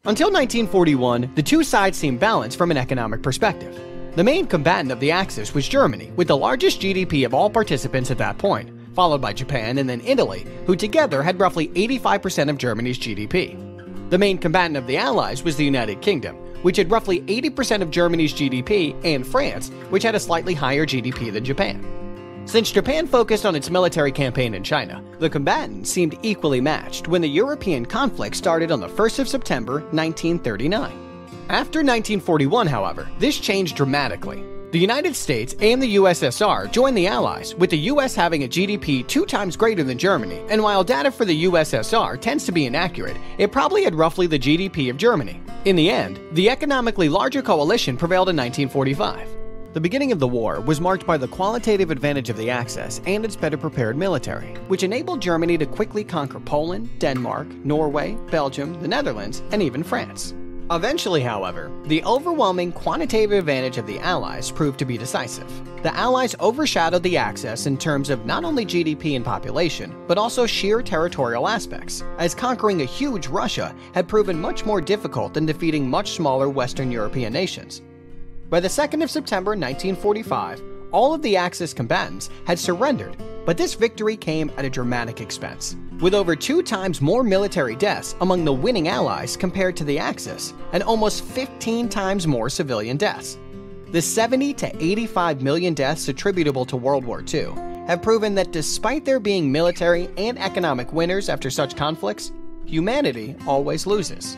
Until 1941, the two sides seemed balanced from an economic perspective. The main combatant of the Axis was Germany, with the largest GDP of all participants at that point, followed by Japan and then Italy, who together had roughly 85% of Germany's GDP. The main combatant of the Allies was the United Kingdom, which had roughly 80% of Germany's GDP, and France, which had a slightly higher GDP than Japan. Since Japan focused on its military campaign in China, the combatants seemed equally matched when the European conflict started on the 1st of September 1939. After 1941, however, this changed dramatically. The United States and the USSR joined the Allies, with the US having a GDP 2 times greater than Germany, and while data for the USSR tends to be inaccurate, it probably had roughly the GDP of Germany. In the end, the economically larger coalition prevailed in 1945. The beginning of the war was marked by the qualitative advantage of the Axis and its better prepared military, which enabled Germany to quickly conquer Poland, Denmark, Norway, Belgium, the Netherlands, and even France. Eventually, however, the overwhelming quantitative advantage of the Allies proved to be decisive. The Allies overshadowed the Axis in terms of not only GDP and population, but also sheer territorial aspects, as conquering a huge Russia had proven much more difficult than defeating much smaller Western European nations. By the 2nd of September 1945, all of the Axis combatants had surrendered, but this victory came at a dramatic expense, with over 2 times more military deaths among the winning Allies compared to the Axis, and almost 15 times more civilian deaths. The 70 to 85 million deaths attributable to World War II have proven that despite there being military and economic winners after such conflicts, humanity always loses.